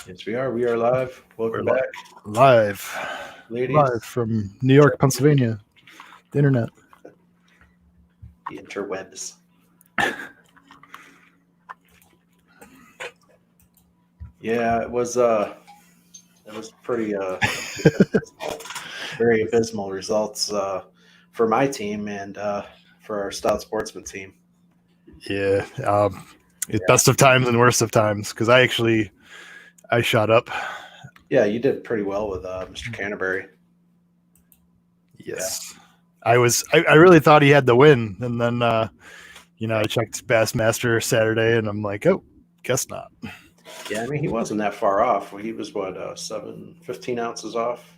Yes, we are. We are live. We're Welcome back, live ladies. from New York, Pennsylvania. The internet. The interwebs. Yeah, it was pretty very abysmal results for my team and for our Stout Sportsman team. Yeah. It's Yeah. best of times and worst of times because I shot up. Yeah, you did pretty well with Mr. Canterbury. Yes. I really thought he had the win, and then I checked Bassmaster Saturday, and I'm like, oh, guess not. Yeah, I mean he wasn't that far off. He was 15 ounces off.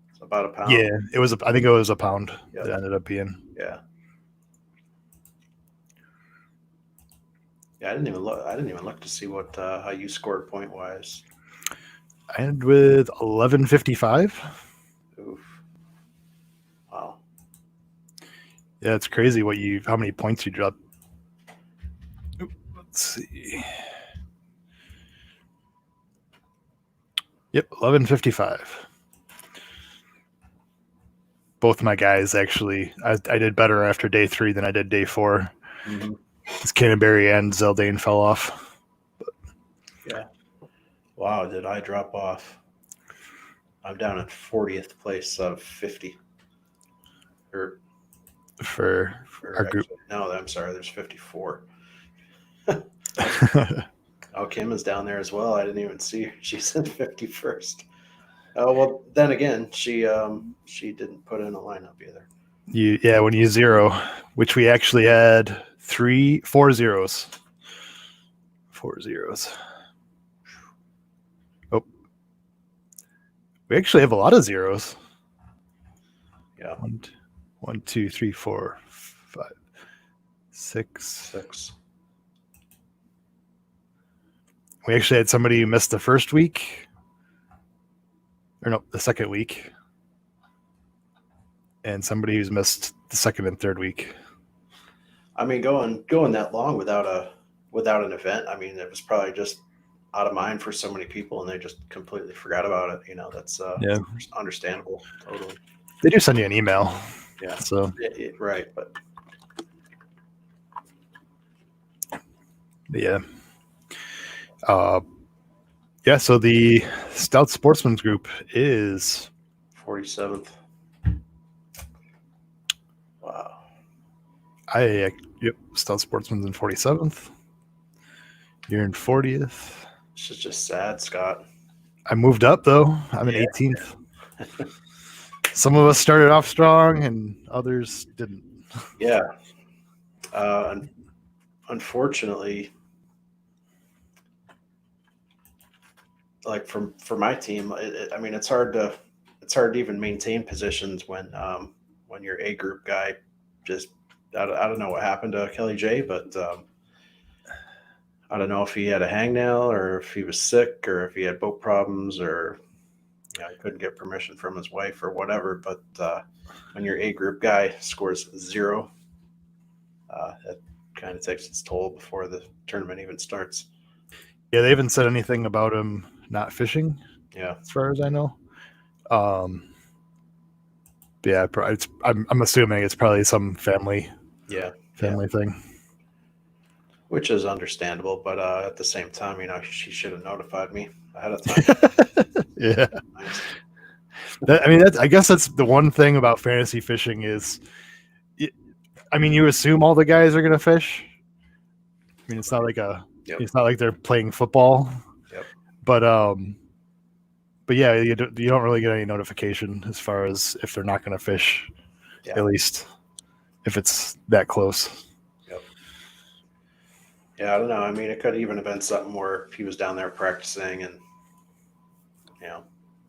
It's about a pound. Yeah, it was. I think it was a pound. Yep. It ended up being. Yeah. Yeah, I didn't even look to see what how you scored point wise. I ended with 1155. Oof. Wow. Yeah, it's crazy how many points you dropped. Let's see. Yep, 1155. Both my guys actually, I did better after day 3 than I did day 4. Mm-hmm. Because Canterbury and Zeldane fell off. Yeah. Wow, did I drop off? I'm down at 40th place out of 50. For our group. No, I'm sorry, there's 54. Oh, Kim is down there as well. I didn't even see her. She's in 51st. Oh, well, then again, she didn't put in a lineup either. When you zero, which we actually had 4 zeros. 4 zeros. Oh. We actually have a lot of zeros. Yeah. 1, 2, 3, 4, 5, 6. We actually had somebody who missed the first week. Or no, the second week. And somebody who's missed the second and third week. I mean, going that long without an event, I mean, it was probably just out of mind for so many people, and they just completely forgot about it. That's understandable. Totally. They do send you an email. Yeah. So right, but yeah. So the Stout Sportsman's group is 47th. Wow. Stout Sportsman's in 47th. You're in 40th. This is just sad, Scott. I moved up though. I'm in 18th. Yeah. Some of us started off strong and others didn't. Yeah. Unfortunately, like for my team, I mean, it's hard to even maintain positions when your A group guy just I don't know what happened to Kelly J, but I don't know if he had a hangnail or if he was sick or if he had boat problems or he couldn't get permission from his wife or whatever. But when your A group guy scores 0, that kind of takes its toll before the tournament even starts. Yeah, they haven't said anything about him not fishing. Yeah, as far as I know. Yeah, I'm assuming it's probably some family thing. Which is understandable, but at the same time, she should have notified me ahead of time. Yeah. I guess that's the one thing about fantasy fishing is, you assume all the guys are going to fish. I mean, it's not like it's not like they're playing football. Yep. But yeah, you don't really get any notification as far as if they're not going to fish, at least if it's that close. Yep. Yeah, I don't know. I mean, it could even have been something where he was down there practicing and,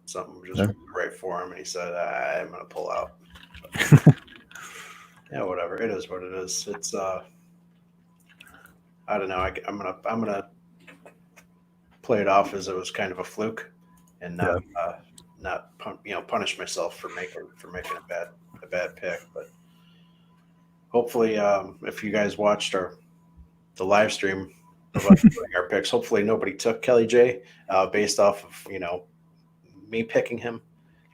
something just right for him. And he said, I'm going to pull out. Yeah, whatever. It is what it is. It's, I don't know. I'm going to play it off as it was kind of a fluke and not punish myself for making a bad pick. But hopefully, if you guys watched the live stream of us doing our picks. Hopefully, nobody took Kelly J based off of me picking him,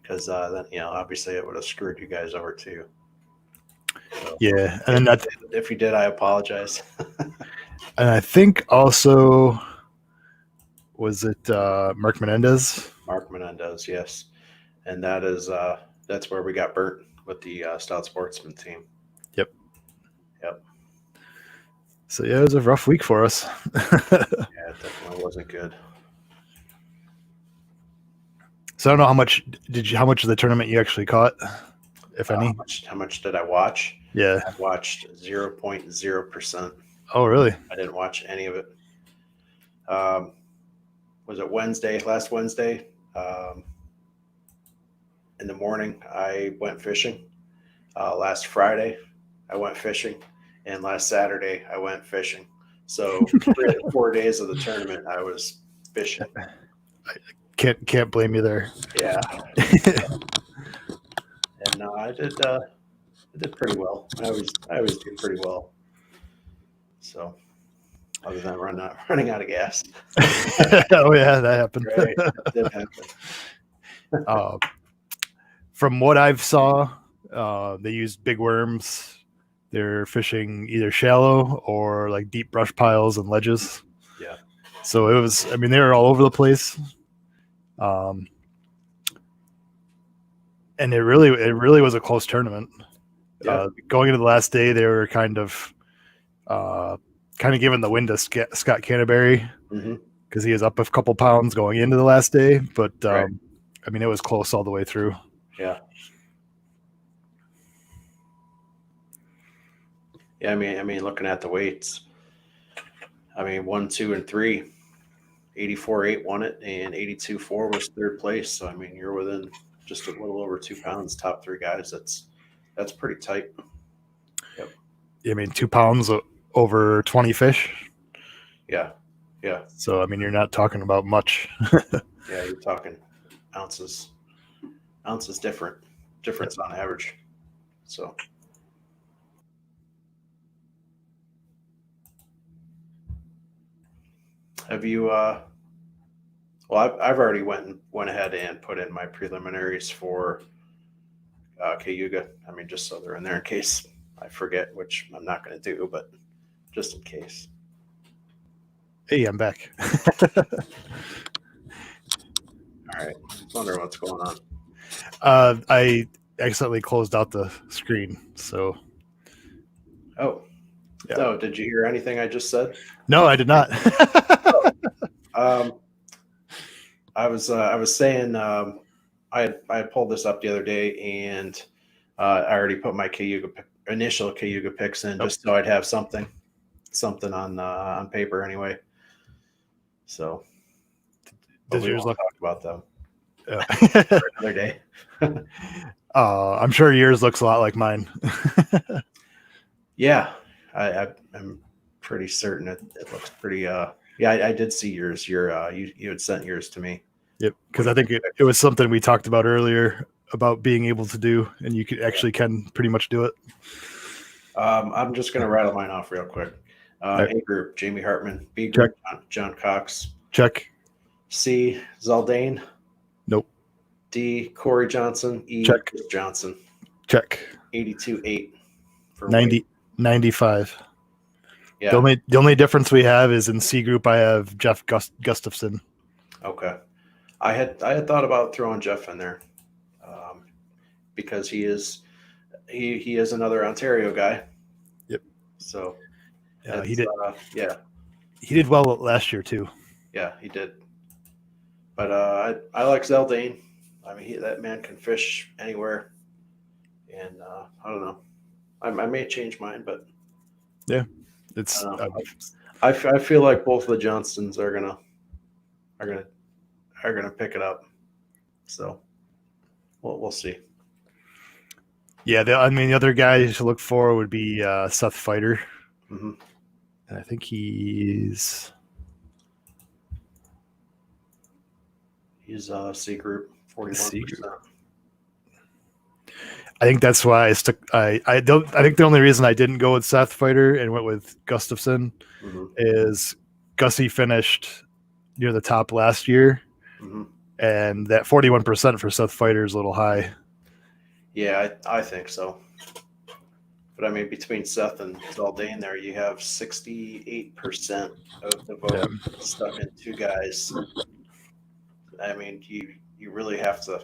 because then obviously it would have screwed you guys over too. So, Yeah, and then if you did, I apologize. and I think also was it Mark Menendez? Mark Menendez, yes, and that's where we got burnt with the Stout Sportsman team. Yep. Yep. So yeah, it was a rough week for us. Yeah, it definitely wasn't good. So I don't know how much of the tournament you actually caught, if any. How much did I watch? Yeah. I watched 0.0%. Oh, really? I didn't watch any of it. Was it last Wednesday? In the morning, I went fishing. Last Friday, I went fishing. And last Saturday, I went fishing. So 4 days of the tournament, I was fishing. Can't blame you there. Yeah. And I did pretty well. I always do pretty well. So, other than running out of gas. Oh yeah, that happened. Right, that did happen. From what I've saw, they used big worms. They're fishing either shallow or like deep brush piles and ledges. Yeah. So it was. I mean, they were all over the place. And it really was a close tournament. Yeah. Going into the last day, they were kind of giving the win to Scott Canterbury because he was up a couple pounds going into the last day. But Right. I mean, it was close all the way through. Yeah. Yeah, I mean, looking at the weights, 1, 2, and 3, 84.8 won it, and 82.4 was third place. So I mean, you're within just a little over 2 pounds. Top 3 guys. That's pretty tight. Yep. I mean, 2 pounds over 20 fish. Yeah. Yeah. So I mean, you're not talking about much. Yeah, you're talking ounces. Ounces difference on average. So. Have you? Well, I've already went ahead and put in my preliminaries for Cayuga. I mean, just so they're in there in case I forget, which I'm not going to do, but just in case. Hey, I'm back. All right. I wonder what's going on. I accidentally closed out the screen, so. Oh. Yeah. So, did you hear anything I just said? No, I did not. I was saying I had pulled this up the other day, and I already put my initial Cayuga picks in just so I'd have something on paper anyway. So, Does yours look? Talk about them another day. I'm sure yours looks a lot like mine. Yeah, I'm pretty certain it looks pretty. Yeah, I did see yours. You had sent yours to me. Yep, because I think it was something we talked about earlier about being able to do, and you can pretty much do it. I'm just gonna rattle mine off real quick. Right. A group: Jamie Hartman. B group: John Cox. Check. C: Zaldane. Nope. D: Corey Johnson. E: Check. Chris Johnson. Check. 82.8 for 95. Yeah. The only difference we have is in C group I have Jeff Gustafson. Okay. I had thought about throwing Jeff in there because he is another Ontario guy. Yep. So yeah, he did. Yeah. He did well last year too. Yeah, he did. But I like Zaldane. I mean, that man can fish anywhere, and I don't know. I may change mine, but yeah, it's. I feel like both of the Johnsons are gonna pick it up. So we'll see. Yeah, the other guy to look for would be Seth Fighter. Mm-hmm. And I think he's C group, 41%. I think that's why I stuck. I think the only reason I didn't go with Seth Fighter and went with Gustafson is Gussie finished near the top last year, and that 41% for Seth Fighter is a little high. Yeah, I think so. But I mean, between Seth and Zaldane there, you have 68% of the vote stuck in two guys. I mean, you really have to.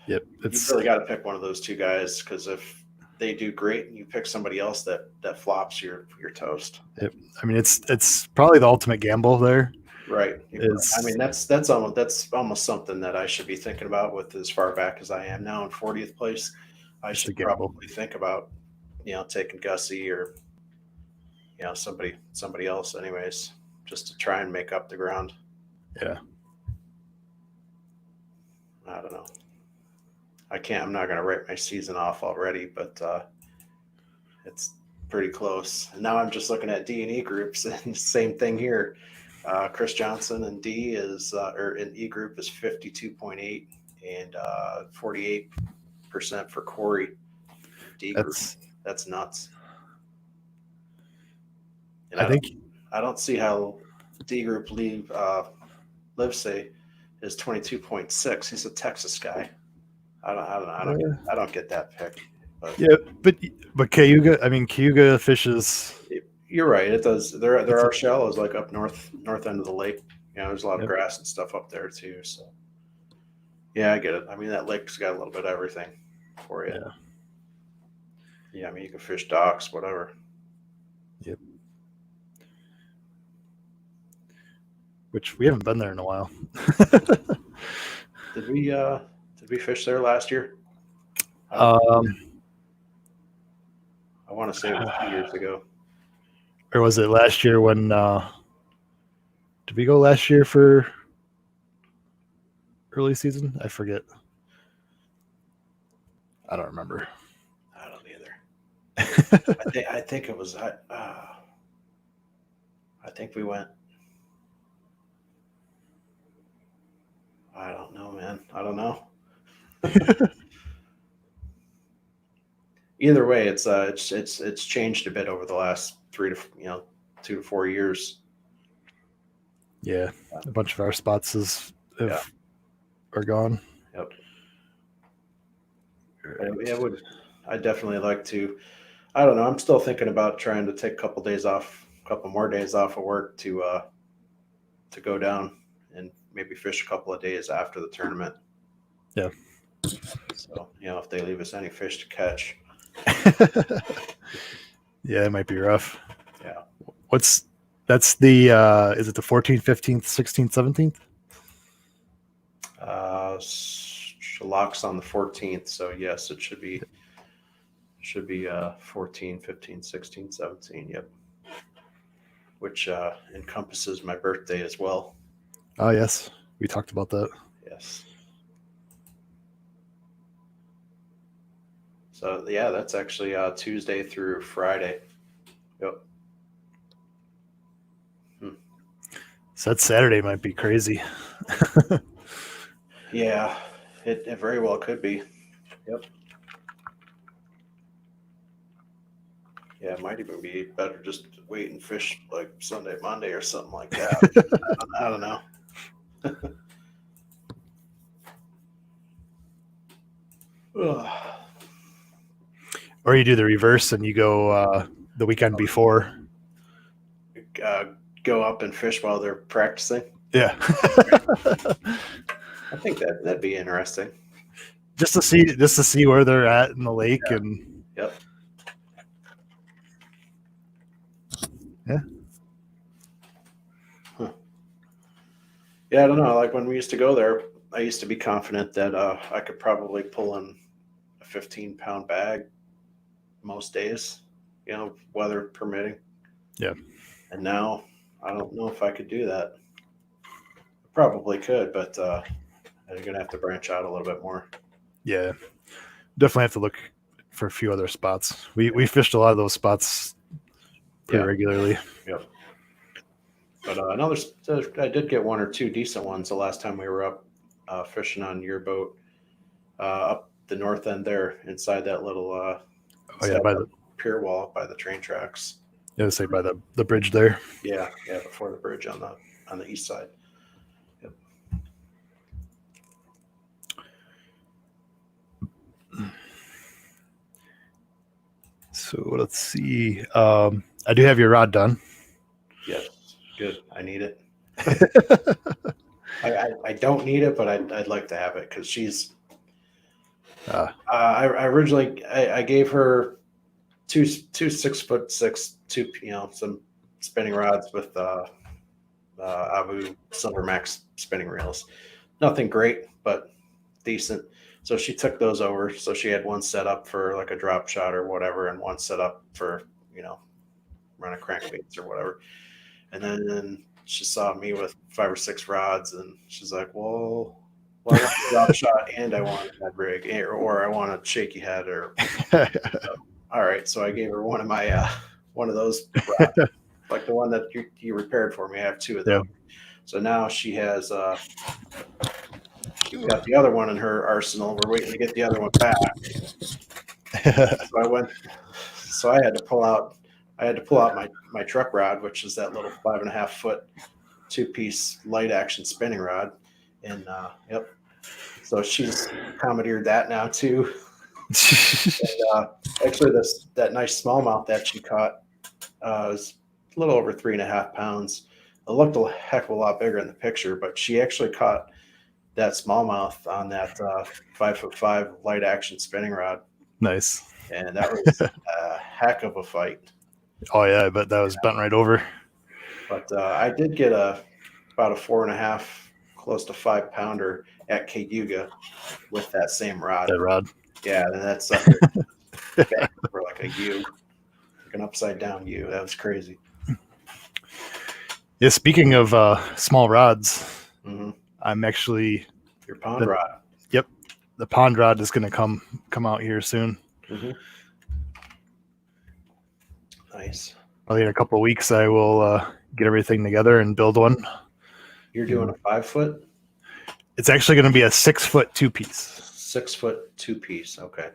Yep, You really got to pick one of those two guys, because if they do great and you pick somebody else that flops, you're toast. Yep. I mean, it's probably the ultimate gamble there. Right. I mean, that's almost something that I should be thinking about with as far back as I am now in 40th place. I should probably think about, taking Gussie or, somebody else anyways, just to try and make up the ground. Yeah. I don't know. I'm not going to write my season off already, but it's pretty close. And now I'm just looking at D&E groups, and same thing here. Chris Johnson in D or in E group is 52.8 and 48% for Corey. D group. That's nuts. And I don't see how D group Livesay is 22.6. He's a Texas guy. I don't get that pick. But. Yeah, but Cayuga. I mean, Cayuga fishes. You're right. It does. There are shallows like up north end of the lake. There's a lot of grass and stuff up there too. So yeah, I get it. I mean, that lake's got a little bit of everything for you. Yeah. I mean, you can fish docks, whatever. Yep. Which we haven't been there in a while. Did we fish there last year? I want to say it was 2 years ago. Or was it last year when did we go last year for early season? I forget. I don't remember. I don't either. I think it was I think we went. I don't know, man. I don't know. Either way, it's changed a bit over the last 2 to 4 years. Yeah, a bunch of our spots are gone. Yep. I'd definitely like to. I don't know. I'm still thinking about trying to take a couple more days off of work to go down and maybe fish a couple of days after the tournament. Yeah. So if they leave us any fish to catch. Yeah, it might be rough. Yeah. That's the is it the 14th, 15th, 16th, 17th? Locks on the 14th, so yes, it should be 14, 15, 16, 17, yep. Which encompasses my birthday as well. Oh yes, we talked about that. Yes. So yeah, that's actually Tuesday through Friday. Yep. So that Saturday might be crazy. Yeah, it very well could be. Yep. Yeah, it might even be better just to wait and fish like Sunday, Monday, or something like that. I don't know. Or you do the reverse and you go the weekend before. Go up and fish while they're practicing. Yeah. I think that'd be interesting. Just to see where they're at in the lake and. Yep. Yeah. Huh. Yeah, I don't know. Like when we used to go there, I used to be confident that I could probably pull in a 15-pound bag most days, weather permitting. Yeah. And now I don't know if I could do that. I probably could, but I'm going to have to branch out a little bit more. Yeah. Definitely have to look for a few other spots. We fished a lot of those spots pretty regularly. Yep. But I did get one or two decent ones the last time we were up fishing on your boat up the north end there inside that little by the pier wall by the train tracks. Yeah, say by the bridge there. Yeah, before the bridge on the east side. Yep. So let's see. I do have your rod done. Yes, good. I need it. I don't need it, but I'd like to have it because she's. I originally I gave her two 6'6" some spinning rods with Abu Silver Max spinning reels. Nothing great, but decent. So she took those over. So she had one set up for like a drop shot or whatever, and one set up for run a crankbaits or whatever. And then she saw me with 5 or 6 rods, and she's like, "Well, I want a drop shot, and I want a head rig, or I want a shaky head, or." All right, so I gave her one of those rods, like the one that you repaired for me. I have 2 of them. Yeah. So now she's got the other one in her arsenal. We're waiting to get the other one back. So I had to pull out my truck rod, which is that little 5.5-foot 2-piece light action spinning rod. And yep. So she's commandeered that now too. And, actually that nice smallmouth that she caught was a little over 3.5 pounds. It looked a heck of a lot bigger in the picture, but she actually caught that smallmouth on that 5'5" light action spinning rod. Nice. And that was a heck of a fight. Oh yeah, I bet that was bent right over. But I did get about a 4.5, close to 5-pounder at Cayuga with that same rod. That rod. Yeah, and that's sucker banged over like a U, like an upside down U. That was crazy. Yeah, speaking of small rods, I'm actually your pond rod. Yep, the pond rod is going to come out here soon. Nice. Probably in a couple of weeks, I will get everything together and build one. You're doing a 5-foot? It's actually going to be a 6-foot 2-piece. 6-foot 2-piece. Okay.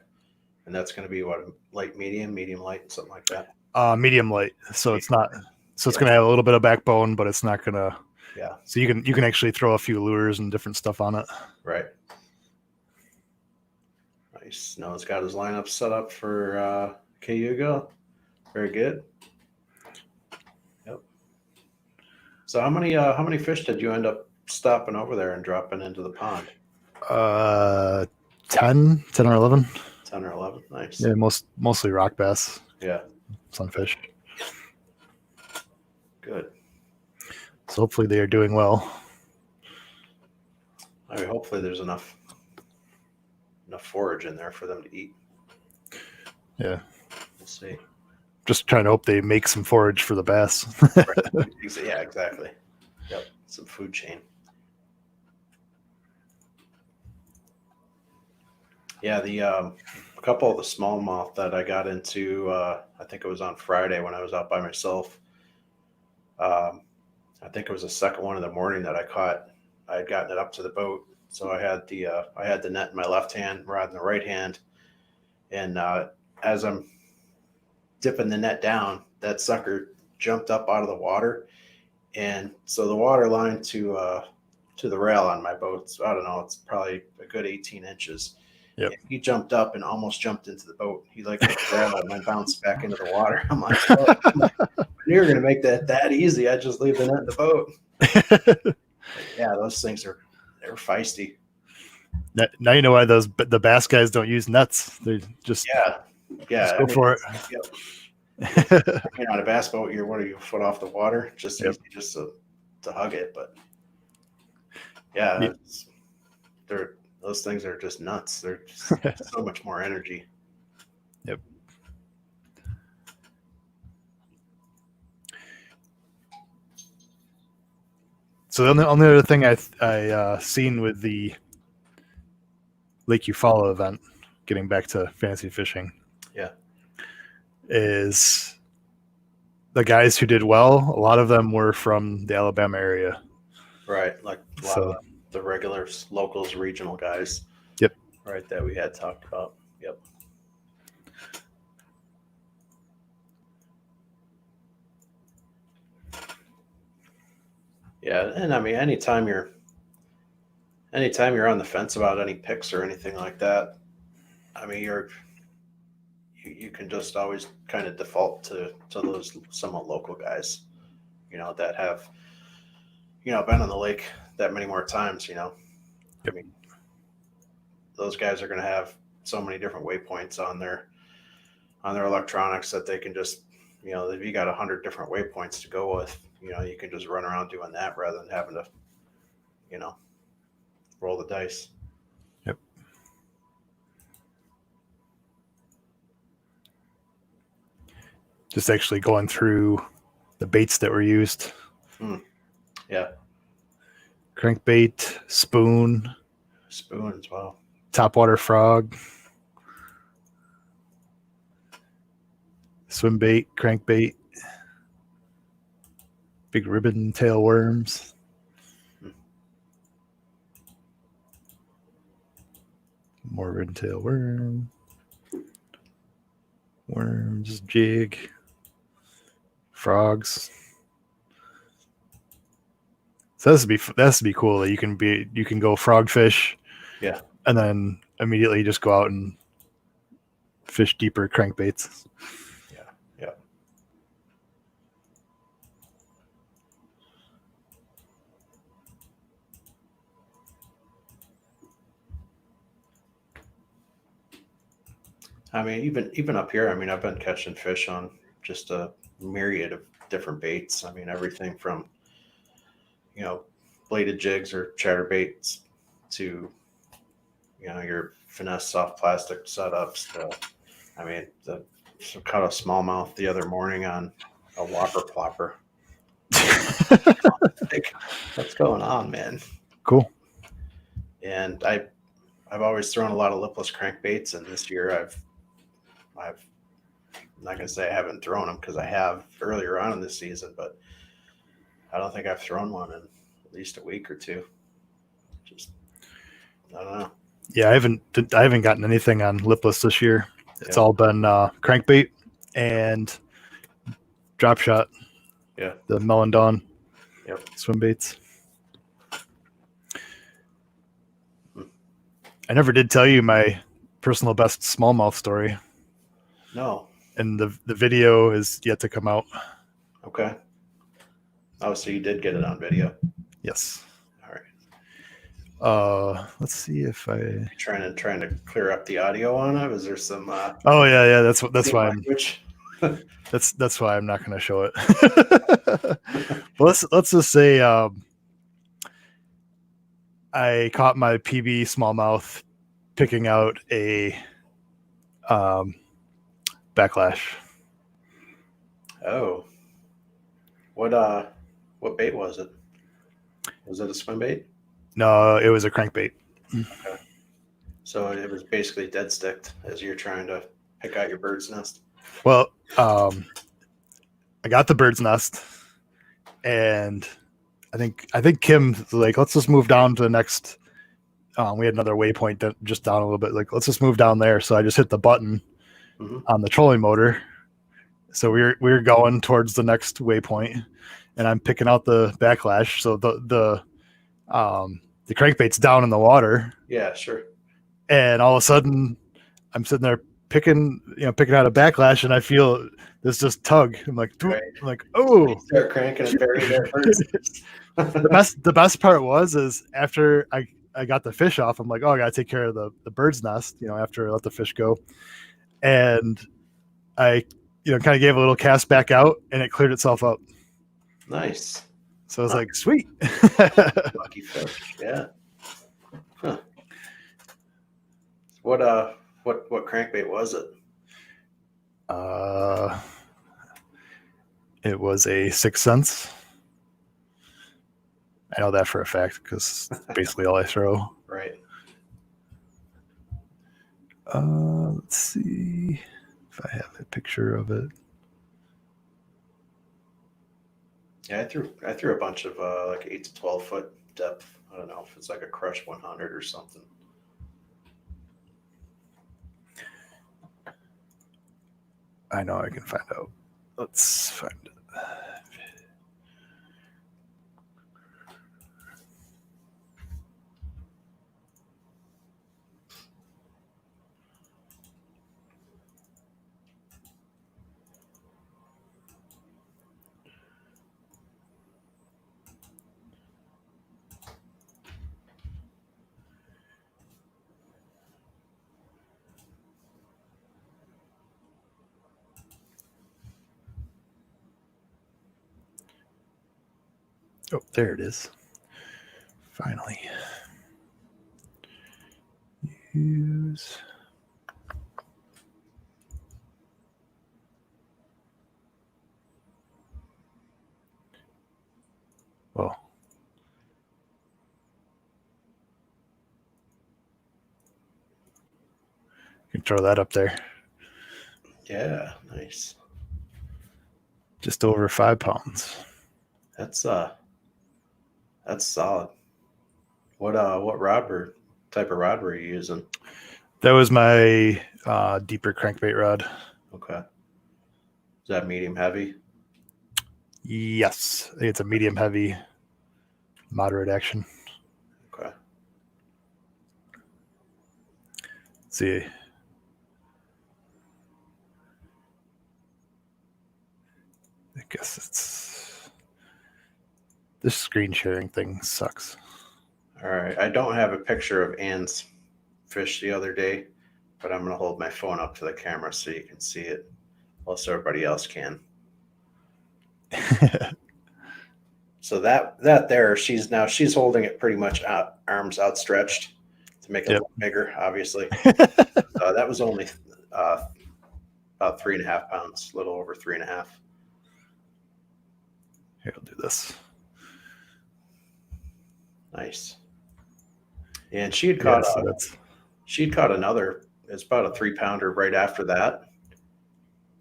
And that's going to be what, light, medium light, something like that. Medium light. So it's not. So it's going to have a little bit of backbone, but it's not going to. Yeah. So you can actually throw a few lures and different stuff on it. Right. Nice. Noah's got his lineup set up for Cayuga. Very good. Yep. So how many fish did you end up stopping over there and dropping into the pond? 10 or 11. 10 or 11. Nice. Yeah, mostly rock bass. Yeah. Sunfish. Good. So hopefully they are doing well. I mean, hopefully there's enough forage in there for them to eat. Yeah. We'll see. Just trying to hope they make some forage for the bass. Right. Yeah, exactly. Yep. Some food chain. Yeah, a couple of the smallmouth that I got into, I think it was on Friday when I was out by myself. I think it was the second one in the morning that I caught. I had gotten it up to the boat, so I had the net in my left hand, rod in the right hand, and as I'm dipping the net down, that sucker jumped up out of the water, and so the water line to the rail on my boat, so I don't know, it's probably a good 18 inches. Yep. He jumped up and almost jumped into the boat. He hit the rail and I bounced back into the water. I'm like, oh, you're going to make that easy. I just leave the net in the boat. Yeah, those things they're feisty. Now you know why the bass guys don't use nets. They just go for it. Yep. On a bass boat, you're a foot off the water, just easy just to hug it. But yeah, those things are just nuts. They're just so much more energy. Yep. So the only other thing I seen with the Lake Eufala event, getting back to fantasy fishing, is the guys who did well. A lot of them were from the Alabama area, right? Like a lot of the regular locals, regional guys. Yep. Right, that we had talked about. Yep. Yeah, and I mean, anytime you're on the fence about any picks or anything like that, I mean, you can just always kind of default to those somewhat local guys, that have been on the lake that many more times. I Yep. mean, those guys are going to have so many different waypoints on their electronics that they can just, if you got 100 different waypoints to go with, you can just run around doing that rather than having to, you know, roll the dice. Yep. Just actually going through the baits that were used. Yeah. Crankbait, spoon, Spoon as well. topwater frog, swim bait, crankbait, big ribbon tail worms. More ribbon tail worm. Worms, jig, frogs. So this would be cool that you can go frog fish, Yeah. and then immediately just go out and fish deeper crankbaits. Yeah. Yeah. I mean, even up here, I mean, I've been catching fish on just a myriad of different baits. I mean, everything from you know bladed jigs or chatterbaits to your finesse soft plastic setups. I mean, caught a smallmouth the other morning on a whopper plopper. Like, what's going on, man? Cool. And I've always thrown a lot of lipless crankbaits, and this year I'm not gonna say I haven't thrown them because I have earlier on in this season, but I don't think I've thrown one in at least a week or two. Just I don't know. Yeah, I haven't gotten anything on lipless this year. It's Yeah. all been crankbait and drop shot. Yeah. The Melon Dawn Yep. swim baits. Hmm. I never did tell you my personal best smallmouth story, No. and the video is yet to come out. Okay. Oh, so you did get it on video. Yes. All right. Let's see if I. Trying to clear up the audio on it. Is there some Oh yeah. That's why language? that's why I'm not going to show it. Well, let's just say I caught my PB smallmouth picking out a backlash. Oh. What bait was it? Was it a swim bait? No, it was a crankbait. Okay. So it was basically dead sticked as you're trying to pick out your bird's nest. Well, I got the bird's nest, and I think Kim was like, let's just move down to the next. We had another waypoint that just down a little bit. Like, let's just move down there. So I just hit the button on the trolling motor. So we were going towards the next waypoint, and I'm picking out the backlash. So the crankbait's down in the water. Yeah, sure. And all of a sudden, I'm sitting there picking out a backlash, and I feel this just tug. I'm like, Right. oh, Start cranking and bury that bird's nest. the best part is after I got the fish off, I'm like, oh, I gotta take care of the bird's nest, after I let the fish go. And I, kind of gave a little cast back out, and it cleared itself up. Nice. So I was like, sweet. Lucky fish. Yeah. Huh. What crankbait was it? It was a 6 cents. I know that for a fact because basically all I throw. Right. Let's see if I have a picture of it. Yeah, I threw a bunch of like 8 to 12 foot depth. I don't know if it's like a Crush 100 or something. I know I can find out. Let's find it. Oh, there it is. Finally. Use. Well, you can throw that up there. Yeah, nice. Just over 5 pounds. That's solid. What type of rod were you using? That was my deeper crankbait rod. Okay. Is that medium heavy? Yes, I think it's a medium heavy, moderate action. Okay. Let's see. I guess it's this screen sharing thing sucks. All right. I don't have a picture of Ann's fish the other day, but I'm gonna hold my phone up to the camera so you can see it, whilst everybody else can. So that there, she's holding it pretty much out, arms outstretched to make it Yep. look bigger, obviously. That was only about 3.5 pounds, a little over 3.5. Here, I'll do this. Nice. And she'd caught another. It's about a 3-pounder right after that,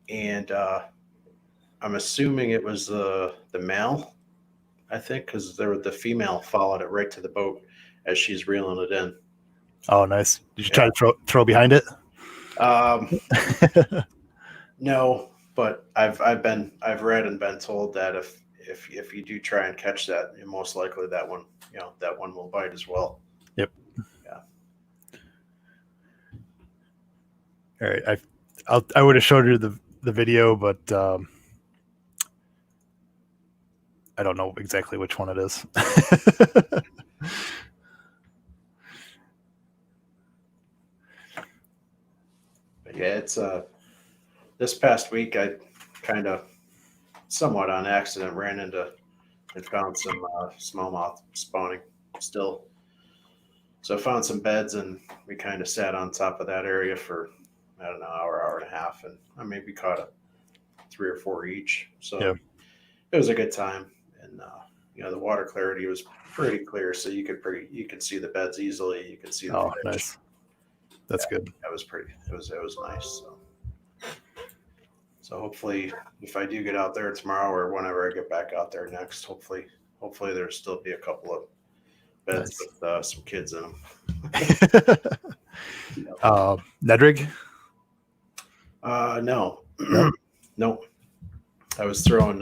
and I'm assuming it was the male. I think because the female followed it right to the boat as she's reeling it in. Oh, nice. Did you try to throw behind it? No, but I've read and been told that if you do try and catch that, most likely that one will bite as well. Yep. Yeah. All right. I would have showed her the video, but I don't know exactly which one it is. But yeah, it's this past week I kind of somewhat on accident ran into and found some smallmouth spawning still. So I found some beds and we kind of sat on top of that area for I don't know hour and a half, and I maybe caught 3 or 4 each. So Yeah. it was a good time, and the water clarity was pretty clear, so you could see the beds easily. You could see the fish. Nice. That's good. That was pretty. It was nice. So hopefully, if I do get out there tomorrow or whenever I get back out there next, hopefully there'll still be a couple of beds with some kids in them. Ned rig? No, nope. I was throwing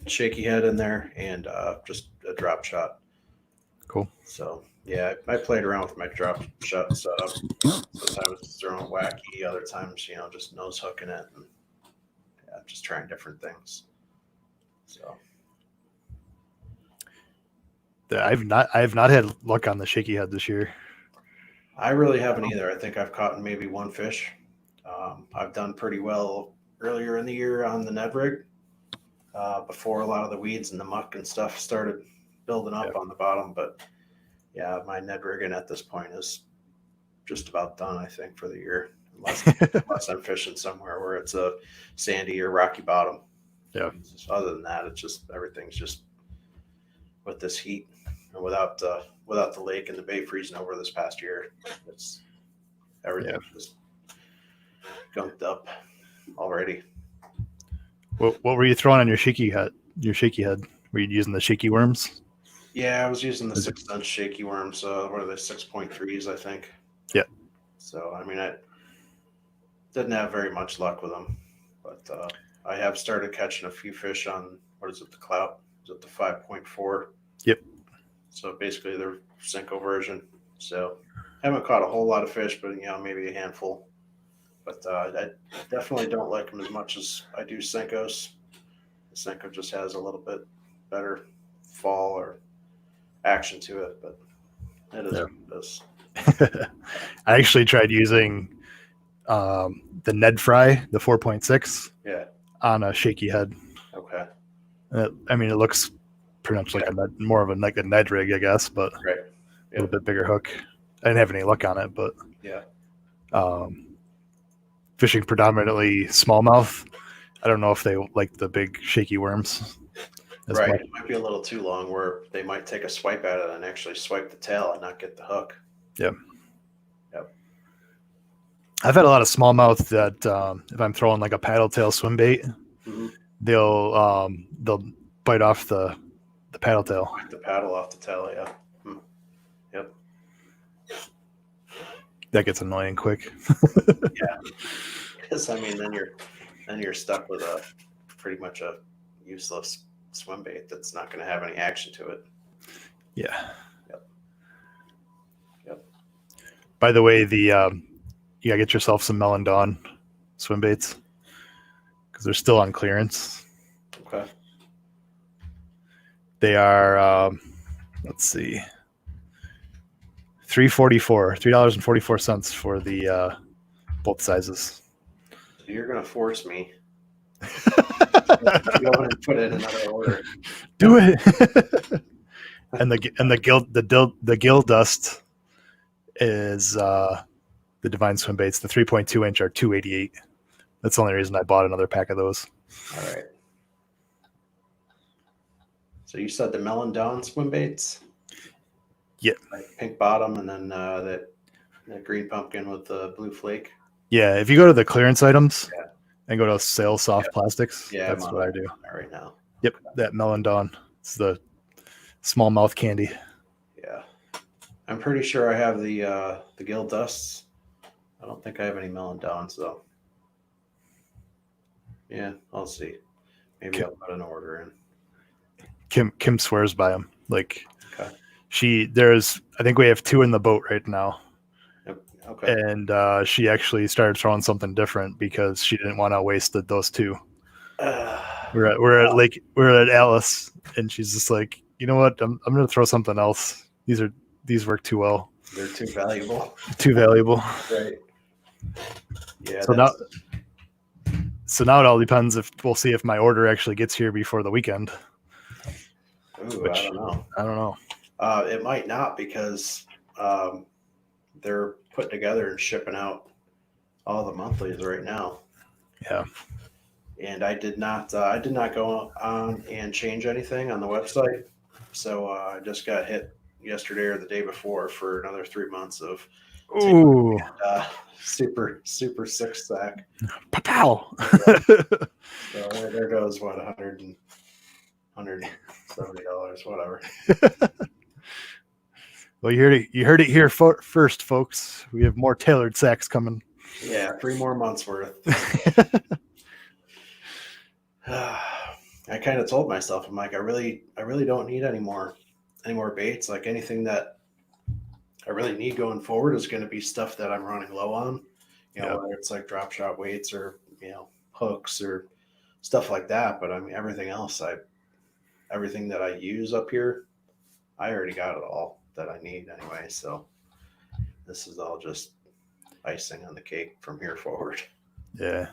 shaky head in there and just a drop shot. Cool. So yeah, I played around with my drop shot setup. Sometimes throwing wacky, other times just nose hooking it, and just trying different things. So I've not had luck on the shaky head this year. I really haven't either. I think I've caught maybe one fish. I've done pretty well earlier in the year on the Ned rig before a lot of the weeds and the muck and stuff started building up on the bottom. But yeah, my Ned rigging at this point is just about done, I think, for the year, unless I'm fishing somewhere where it's a sandy or rocky bottom. Yeah. Other than that, it's just everything's just with this heat and without the lake and the bay freezing over this past year, it's everything just gunked up already. What were you throwing on your shaky head? Were you using the shaky worms? Yeah, I was using the 6-inch shaky worms. What are they, 6.3s, I think. Yeah. So I mean, I didn't have very much luck with them, but I have started catching a few fish on the Clout? Is it the 5.4? Yep. So basically, their Senko version. So haven't caught a whole lot of fish, but maybe a handful. But I definitely don't like them as much as I do Senkos. The Senko just has a little bit better fall or action to it, but it is what it is. I actually tried using the Ned Fry, the 4.6, Yeah. on a shaky head. Okay. I mean, it looks pretty much like more of a Ned rig, I guess, but Right. a little bit bigger hook. I didn't have any luck on it, but Yeah. Fishing predominantly smallmouth. I don't know if they like the big shaky worms. Right. Much. It might be a little too long where they might take a swipe at it and actually swipe the tail and not get the hook. Yeah. Yep. I've had a lot of smallmouth that if I'm throwing like a paddle tail swim bait, they'll bite off the paddle tail. Bite the paddle off the tail, yeah. Yep. That gets annoying quick. Yeah. Because I mean, then you're stuck with a pretty much a useless swim bait that's not going to have any action to it. Yeah. Yep. By the way, you gotta get yourself some Melon Dawn swim baits because they're still on clearance. Okay. They are let's see, $3.44 for the both sizes. You're going to force me to go in and put in another order. Do it. and the gill dust is the Divine swim baits. The 3.2 inch are $288. That's the only reason I bought another pack of those. All right. So you said the Melon Dawn swim baits? Yeah. Like pink bottom and then that green pumpkin with the blue flake. Yeah, if you go to the clearance items and go to sale soft plastics, that's what I do right now. Yep, that Melon Dawn. It's the smallmouth candy. Yeah, I'm pretty sure I have the gill dusts. I don't think I have any Melon Dawns though. Yeah, I'll see. Maybe I'll put an order in. Kim swears by them. Like, okay. I think we have 2 in the boat right now. Okay. And she actually started throwing something different because she didn't want to waste those 2. We're at Alice, and she's just like, you know what? I'm gonna throw something else. These work too well. They're too valuable. Too valuable. Right. Yeah. So now it all depends we'll see if my order actually gets here before the weekend. Ooh, I don't know. It might not because they're putting together and shipping out all the monthlies right now. Yeah. And I did not go on and change anything on the website. So I just got hit yesterday or the day before for another 3 months of super 6-sack. Pow. So there goes what $170, whatever. Well, you heard it here first, folks. We have more tailored sacks coming. Yeah, 3 more months worth. I kind of told myself, I'm like, I really don't need any more baits. Like anything that I really need going forward is going to be stuff that I'm running low on. Whether it's like drop shot weights or hooks or stuff like that. But I mean, everything else, everything that I use up here, I already got it all that I need anyway. So this is all just icing on the cake from here forward. Yeah.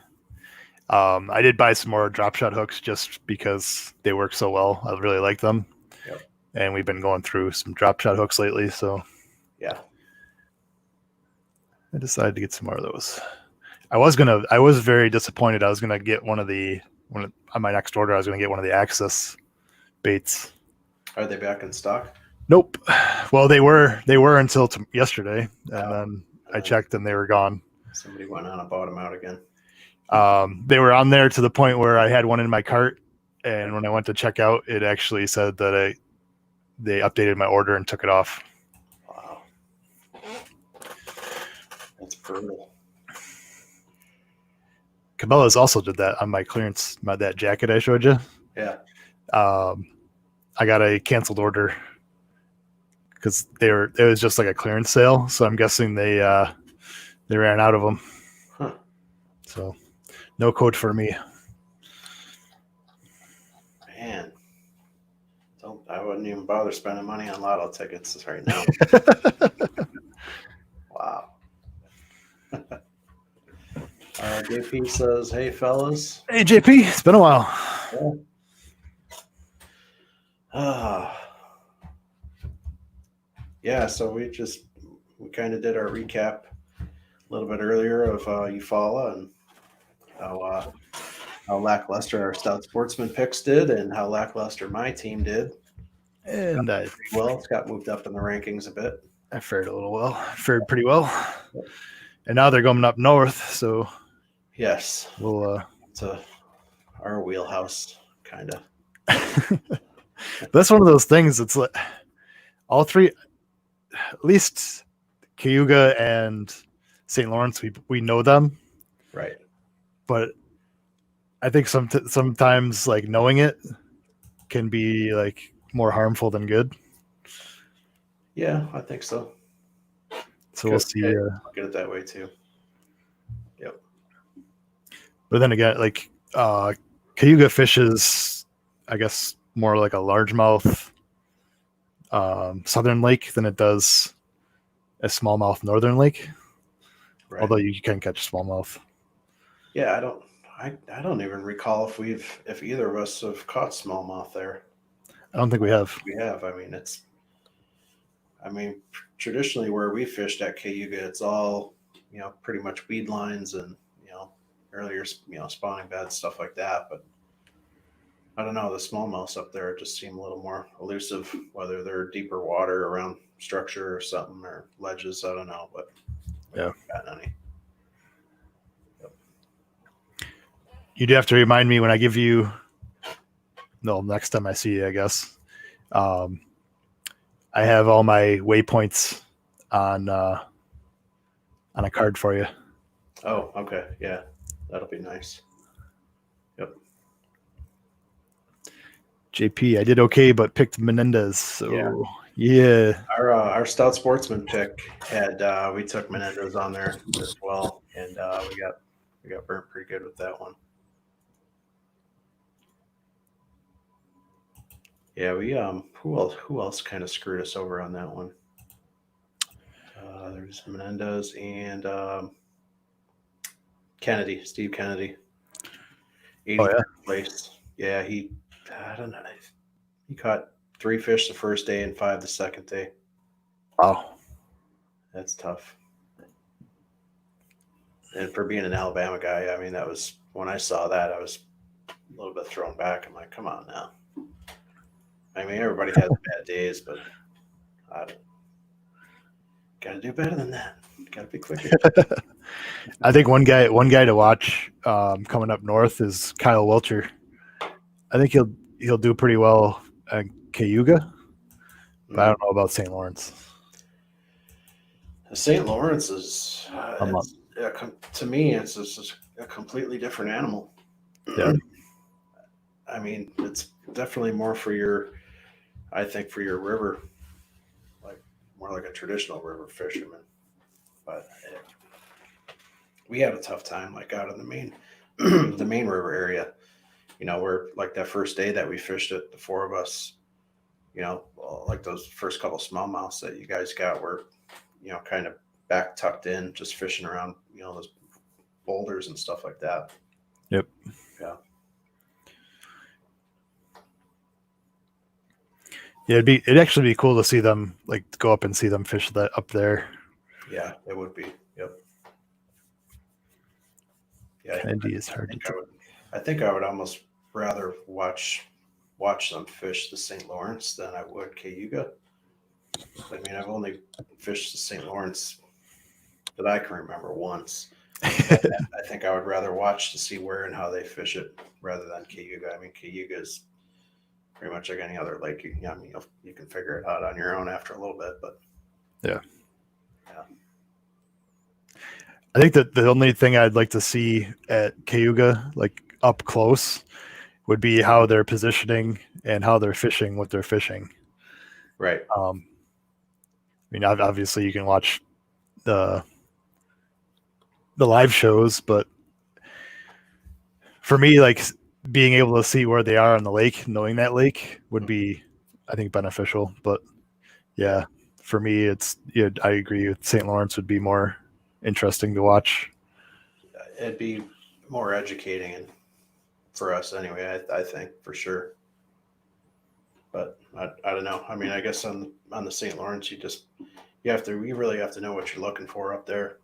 I did buy some more drop shot hooks just because they work so well. I really like them. Yep. And we've been going through some drop shot hooks lately. So yeah, I decided to get some more of those. I was very disappointed. I was going to get on my next order, I was going to get one of the Axis baits. Are they back in stock? Nope. Well, they were until yesterday. And then I checked and they were gone. Somebody went on and bought them out again. They were on there to the point where I had one in my cart, and when I went to check out, it actually said that they updated my order and took it off. Wow, that's brutal. Cabela's also did that on my clearance, that jacket I showed you. Yeah. I got a canceled order because it was just like a clearance sale, so I'm guessing they ran out of them. Huh. So. No code for me. Man, I wouldn't even bother spending money on lotto tickets right now. Wow. JP says, "Hey fellas." Hey JP, it's been a while. Yeah. Yeah, so we kind of did our recap a little bit earlier of Eufaula and how how lackluster our Stout Sportsman picks did, and how lackluster my team did. And Pretty well, it's got moved up in the rankings a bit. I fared a little well. Fared pretty well. And now they're going up north, so Yes, we'll to our wheelhouse, kind of. that's one of those things. It's like all three, at least Cayuga and St. Lawrence, we know them, Right. but I think sometimes like knowing it can be like more harmful than good. Yeah, I think so. So we'll see. Look at it that way too. Yep. But then again, like Cayuga fishes, I guess more like a largemouth southern lake than it does a smallmouth northern lake. Right. Although you can catch smallmouth. Yeah, I don't even recall if either of us have caught smallmouth there. I don't think we have. We have. Traditionally where we fished at Cayuga, it's all, pretty much weed lines and, earlier, spawning beds, stuff like that. But I don't know, the smallmouths up there just seem a little more elusive, whether they're deeper water around structure or something or ledges. I don't know, but we haven't gotten any. You'd have to remind me when I give you. No, next time I see you, I guess. I have all my waypoints on a card for you. Oh, okay. Yeah, that'll be nice. Yep. JP, I did okay, but picked Menendez. So yeah. Our Stout Sportsman pick had we took Menendez on there as well, and we got burnt pretty good with that one. Yeah, we who else kind of screwed us over on that one? There's Menendez and Kennedy, Steve Kennedy, 83rd place. Yeah, I don't know, he caught 3 fish the first day and 5 the second day. Wow. That's tough. And for being an Alabama guy, I mean, that was when I saw that, I was a little bit thrown back. I'm like, come on now. I mean, everybody has bad days, but I got to do better than that. Got to be quicker. I think one guy to watch coming up north is Kyle Welcher. I think he'll do pretty well at Cayuga, but I don't know about St. Lawrence. St. Lawrence is to me, it's just a completely different animal. Yeah. I mean, it's definitely more I think for your river, like more like a traditional river fisherman. But we had a tough time, like out in the main, the main river area. Where like that first day that we fished it, the 4 of us, like those first couple smallmouths that you guys got were, kind of back tucked in, just fishing around, those boulders and stuff like that. Yep. Yeah. Yeah, it'd actually be cool to see them, like go up and see them fish that up there. Yeah, it would be. Yep. Yeah, Kennedy is hard I think I would almost rather watch them fish the St. Lawrence than I would Cayuga. I mean, I've only fished the St. Lawrence that I can remember once. I think I would rather watch to see where and how they fish it rather than Cayuga. I mean, Cayuga is pretty much like any other lake. You can figure it out on your own after a little bit, but yeah. I think that the only thing I'd like to see at Cayuga, like up close, would be how they're positioning and how they're fishing what they're fishing. Right. I mean, obviously you can watch the live shows, but for me, like being able to see where they are on the lake, knowing that lake would be, I think, beneficial. But yeah, for me, I agree with St. Lawrence would be more interesting to watch. It'd be more educating and for us anyway, I think for sure. but I don't know. I mean, I guess on the St. Lawrence, you really have to know what you're looking for up there.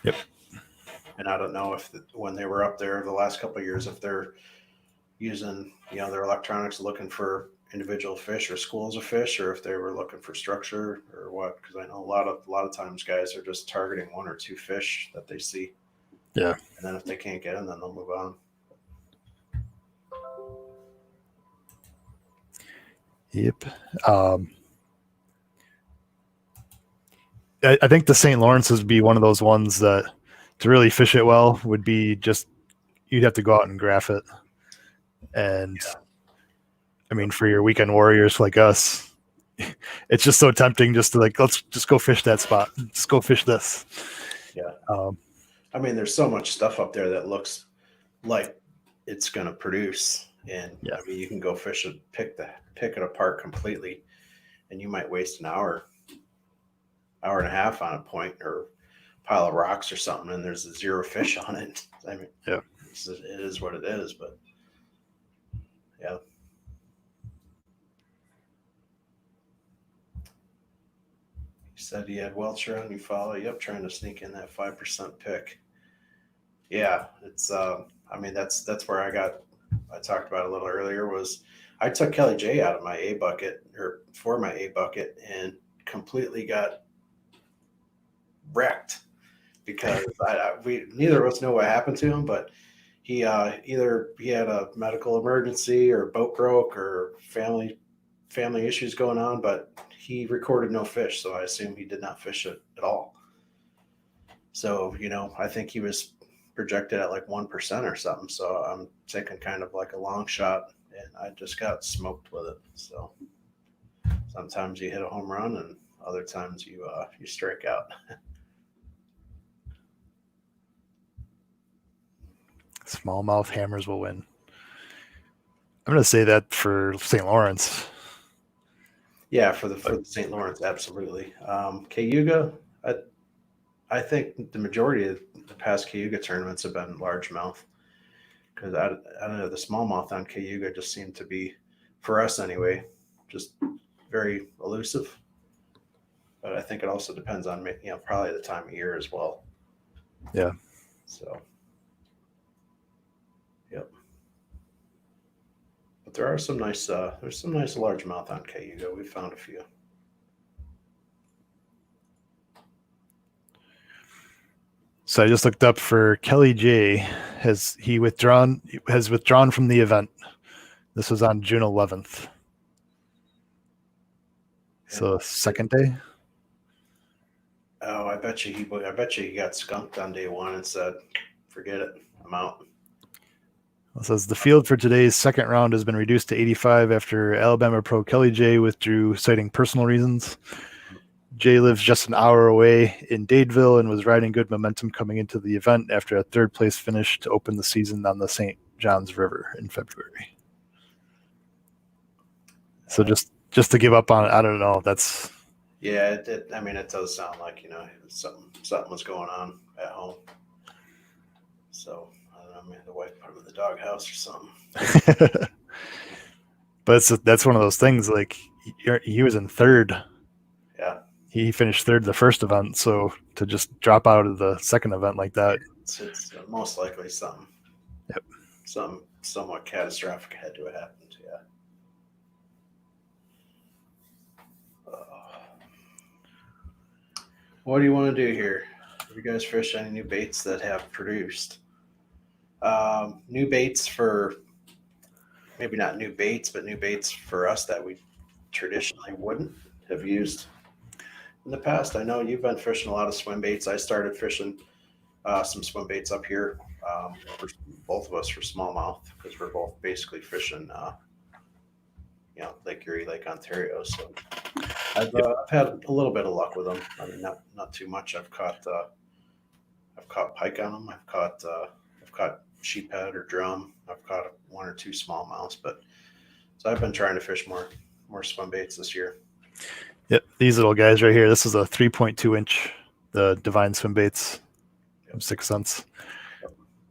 Yep. And I don't know if when they were up there the last couple of years, if they're using their electronics looking for individual fish or schools of fish, or if they were looking for structure or what. Because I know a lot of times guys are just targeting one or two fish that they see. Yeah. And then if they can't get them, then they'll move on. Yep. I think the St. Lawrence would be one of those ones that to really fish it well would be just you'd have to go out and graph it. And I mean, for your weekend warriors like us, it's just so tempting just to let's just go fish that spot. Just go fish this. Yeah. I mean, there's so much stuff up there that looks like it's going to produce. And I mean, you can go fish and pick it apart completely, and you might waste an hour and a half on a point or pile of rocks or something, and there's 0 fish on it. I mean, yeah, it is what it is, but yeah. He said he had Welcher on Eufala. Yep, trying to sneak in that 5% pick. Yeah, it's. I mean, that's where I talked about a little earlier. Was I took Kelly J out of my A bucket or for my A bucket and completely got wrecked because we neither of us know what happened to him, but he either he had a medical emergency or boat broke or family issues going on, but he recorded no fish, so I assume he did not fish it at all. So I think he was projected at like 1% or something. So I'm taking kind of like a long shot, and I just got smoked with it. So sometimes you hit a home run, and other times you strike out. Smallmouth hammers will win. I'm going to say that for St. Lawrence. Yeah, for the St. Lawrence, absolutely. Cayuga, I think the majority of the past Cayuga tournaments have been largemouth because I don't know, the smallmouth on Cayuga just seemed to be, for us anyway, just very elusive. But I think it also depends on probably the time of year as well. Yeah. So. Yep. But there are some nice there's some nice largemouth on Cayuga. We found a few. So I just looked up for Kelly J. Has withdrawn from the event? This was on June 11th. So second day. Oh, I bet you he got skunked on day one and said, "Forget it, I'm out." It says the field for today's second round has been reduced to 85 after Alabama pro Kelly J withdrew, citing personal reasons. Jay lives just an hour away in Dadeville and was riding good momentum coming into the event after a third-place finish to open the season on the St. Johns River in February. So just to give up on it, I don't know. That's yeah. I mean, it does sound like something was going on at home. So I don't know. Maybe the wife put him in the doghouse or something. But that's one of those things. Like he was in third. Yeah. He finished third the first event, so to just drop out of the second event like that, it's most likely something. Yep. Something somewhat catastrophic had to have happened. Yeah. What do you want to do here? Have you guys fished any new baits that have produced? New baits for maybe not new baits, but new baits for us that we traditionally wouldn't have used in the past. I know you've been fishing a lot of swim baits. I started fishing some swim baits up here for both of us for smallmouth because we're both basically fishing, Lake Erie, Lake Ontario. So I've had a little bit of luck with them. I mean, not too much. I've caught pike on them. I've caught sheephead or drum. I've caught 1 or 2 smallmouths, so I've been trying to fish more swim baits this year. Yep, these little guys right here. This is a 3.2 inch, the Divine swim baits from 6 cents.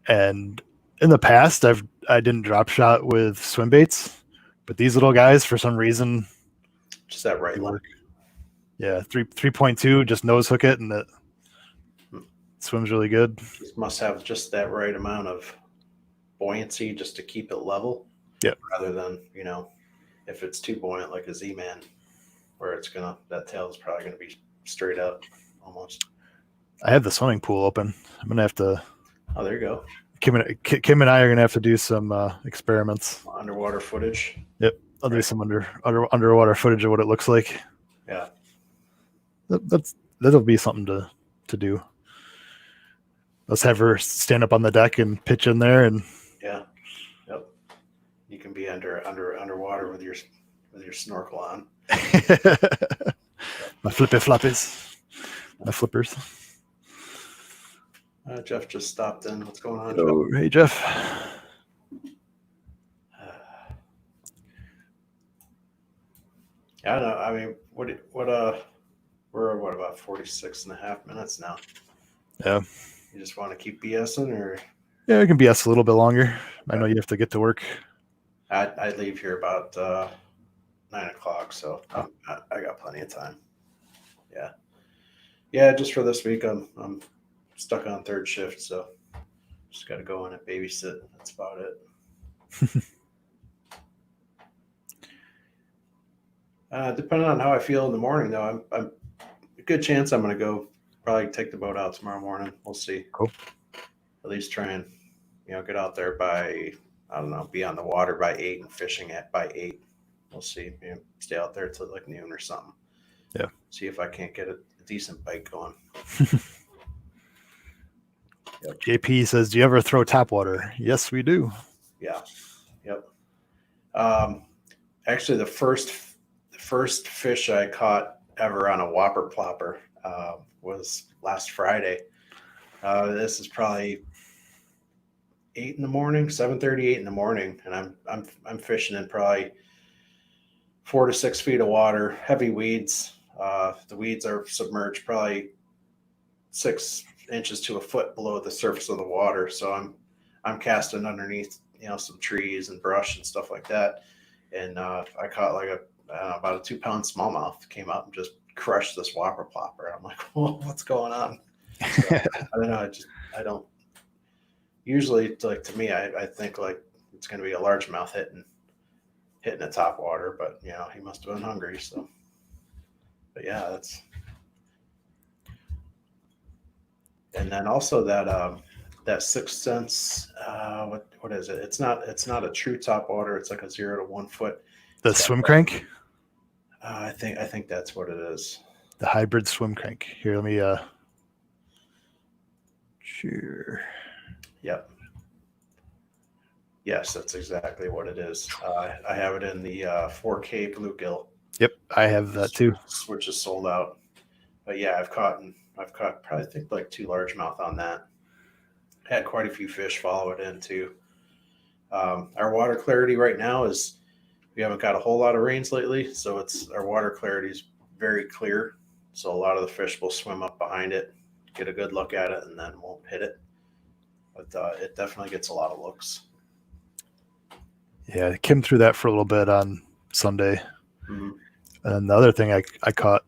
And in the past, I didn't drop shot with swim baits, but these little guys, for some reason, just that right line. Yeah, 3.2, just nose hook it, and it swims really good. Just must have just that right amount of buoyancy just to keep it level. Yep. Rather than, if it's too buoyant like a Z-Man, where that tail is probably gonna be straight up almost. I have the swimming pool open. I'm gonna have to. Oh, there you go. Kim and I are gonna have to do some experiments. Underwater footage. Yep, I'll do some underwater footage of what it looks like. Yeah, that'll be something to do. Let's have her stand up on the deck and pitch in there, and yep. You can be underwater with your snorkel on. My flippy floppies, my flippers. Jeff just stopped in. What's going on, Hello. Jeff? Hey, Jeff. I don't know. I mean, we're about 46 and a half minutes now. Yeah. You just want to keep BSing, or? Yeah, we can BS a little bit longer. I know you have to get to work. I leave here about 9 o'clock, so I got plenty of time. Yeah. Just for this week, I'm stuck on third shift, so just got to go in and babysit. That's about it. Depending on how I feel in the morning, though, I'm a good chance I'm going to go probably take the boat out tomorrow morning. We'll see. Cool. At least try and get out there by, I don't know, be on the water by 8 and fishing by 8. We'll see. Stay out there till like noon or something. Yeah. See if I can't get a decent bite going. Yep. JP says, "Do you ever throw tap water?" Yes, we do. Yeah. Yep. Actually, the first fish I caught ever on a whopper plopper was last Friday. This is probably 8 in the morning, 7:30, 8 in the morning, and I'm fishing in probably 4 to 6 feet of water, heavy weeds. The weeds are submerged probably 6 inches to a foot below the surface of the water. So I'm casting underneath, some trees and brush and stuff like that. And I caught like about a 2-pound smallmouth came up and just crushed this whopper plopper. I'm like, well, what's going on? So, I don't know. I don't usually, like, to me, I think like it's going to be a largemouth hitting the top water, but he must have been hungry. So, but yeah, that's. And then also that 6 cents, what is it? It's not a true top water. It's like a 0 to 1 foot. The swim crank. I think that's what it is. The hybrid swim crank. Here, let me. Sure. Yep. Yes, that's exactly what it is. I have it in the 4K bluegill. Yep, I have that too. Which is sold out. But yeah, I've caught probably think like 2 largemouth on that. Had quite a few fish follow it in too. Our water clarity right now is we haven't got a whole lot of rains lately, so our water clarity is very clear. So a lot of the fish will swim up behind it, get a good look at it, and then won't hit it. But it definitely gets a lot of looks. Yeah, Kim threw that for a little bit on Sunday. Mm-hmm. And the other thing I caught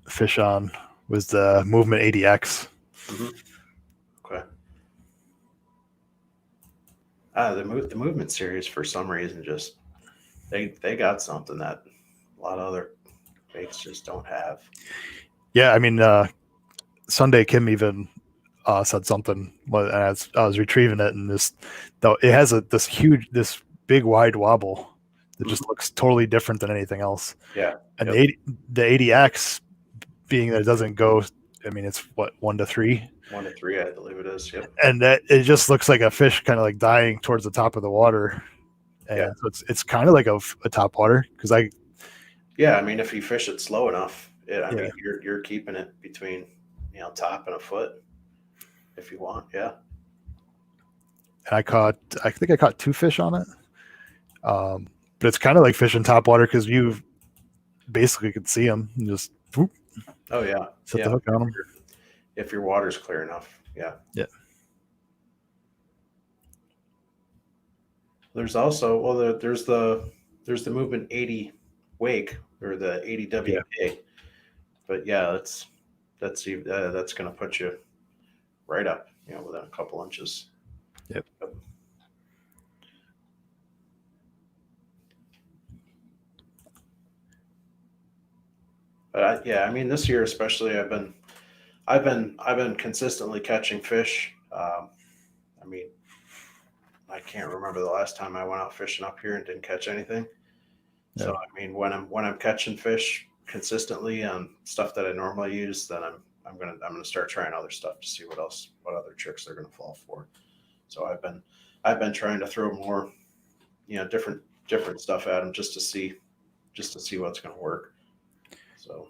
fish on was the Movement 80X. Mm-hmm. Okay. The Movement series, for some reason, just they got something that a lot of other baits just don't have. Yeah, I mean, Sunday Kim even said something as I was retrieving it, and it has this big wide wobble that just looks totally different than anything else. Yeah. And the 80X, being that it doesn't go, I mean, it's what, 1 to 3? 1 to 3, I believe it is. Yep. And that it just looks like a fish kind of like dying towards the top of the water. And so it's kind of like a top water because I mean, if you fish it slow enough, I mean, you're keeping it between top and a foot if you want. Yeah. And I think I caught 2 fish on it. But it's kind of like fishing top water because you basically could see them and just whoop. Oh yeah. Set the hook on them. If your water's clear enough. Yeah. Yeah. There's also there's the Movement 80 wake or the 80 WK. But yeah, that's going to put you right up, within a couple inches. Yep. But I mean, this year especially, I've been consistently catching fish. I mean, I can't remember the last time I went out fishing up here and didn't catch anything. So Yeah. I mean, when I'm catching fish consistently on stuff that I normally use, then I'm gonna start trying other stuff to see what other tricks they're gonna fall for. So I've been trying to throw more, different stuff at them just to see what's gonna work. So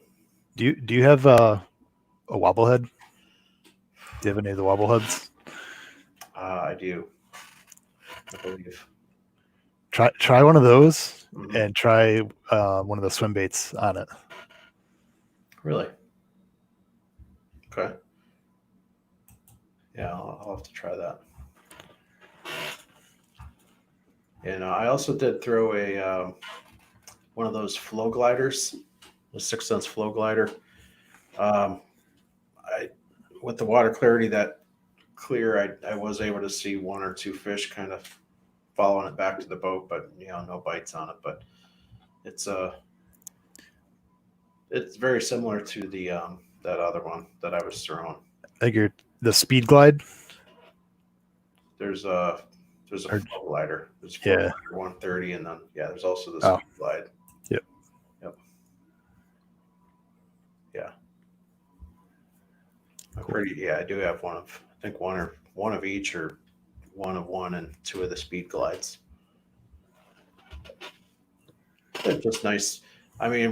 Do you have a wobblehead? Do you have any of the wobbleheads? I do, I believe. Try one of those Mhm. and try one of the swim baits on it. Really? Okay. Yeah, I'll have to try that. And I also did throw a one of those flow gliders, the 6 cents flow glider. Um, I with the water clarity that clear, I was able to see one or two fish kind of following it back to the boat, but no bites on it. But it's it's very similar to the that other one that I was throwing. I think the speed glide. There's a Or, flow glider. There's a flow yeah. glider 130, and then there's also the Oh. speed glide. Yep. Yep. Yeah. Cool. I do have I think one of each, or one of one and two of the speed glides. They're just nice. I mean,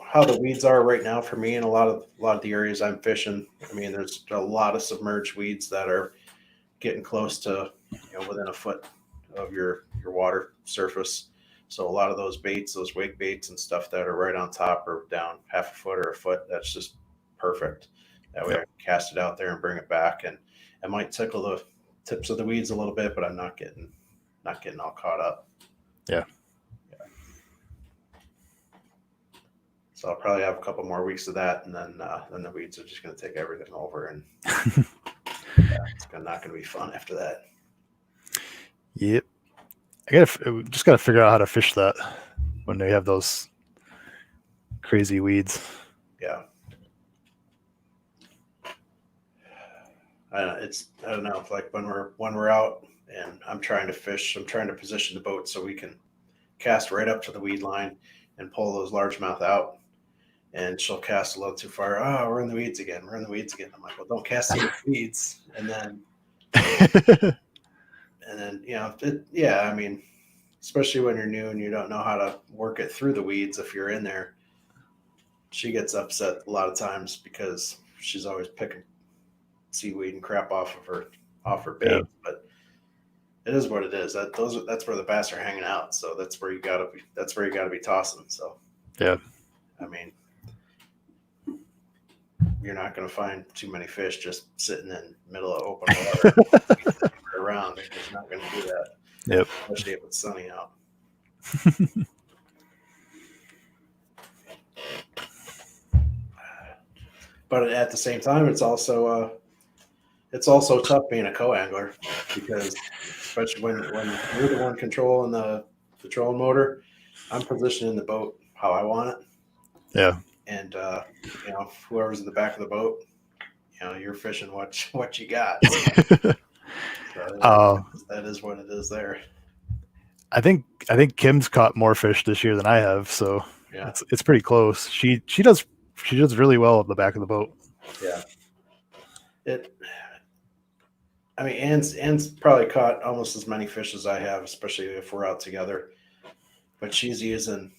how the weeds are right now for me in a lot of the areas I'm fishing. I mean, there's a lot of submerged weeds that are getting close to within a foot of your water surface. So a lot of those baits, those wake baits and stuff that are right on top or down half a foot or a foot, that's just perfect. That way I Yep. can cast it out there and bring it back, and it might tickle the tips of the weeds a little bit, but I'm not getting all caught up. Yeah. So I'll probably have a couple more weeks of that, and then the weeds are just going to take everything over, and it's not going to be fun after that. Yep. Just gotta figure out how to fish that when they have those crazy weeds. Yeah. I don't know, if like when we're out and I'm trying to fish, I'm trying to position the boat so we can cast right up to the weed line and pull those largemouth out. And she'll cast a little too far. Oh, we're in the weeds again. We're in the weeds again. I'm like, well, don't cast in the weeds. And then yeah. I mean, especially when you're new and you don't know how to work it through the weeds. If you're in there, she gets upset a lot of times because she's always picking seaweed and crap off her bait. Yeah. But it is what it is. That's where the bass are hanging out. So that's where you gotta be tossing. So Yeah. I mean, you're not going to find too many fish just sitting in the middle of open water around. They're just not going to do that. Yep. Especially if it's sunny out. But at the same time, it's also tough being a co-angler, because especially when you're the one controlling the trolling motor, I'm positioning the boat how I want it. Yeah. And whoever's in the back of the boat, you're fishing what you got. So that is what it is there. I think Kim's caught more fish this year than I have, so Yeah. it's pretty close. She does really well at the back of the boat. Yeah. I mean, Ann's probably caught almost as many fish as I have, especially if we're out together. But she's using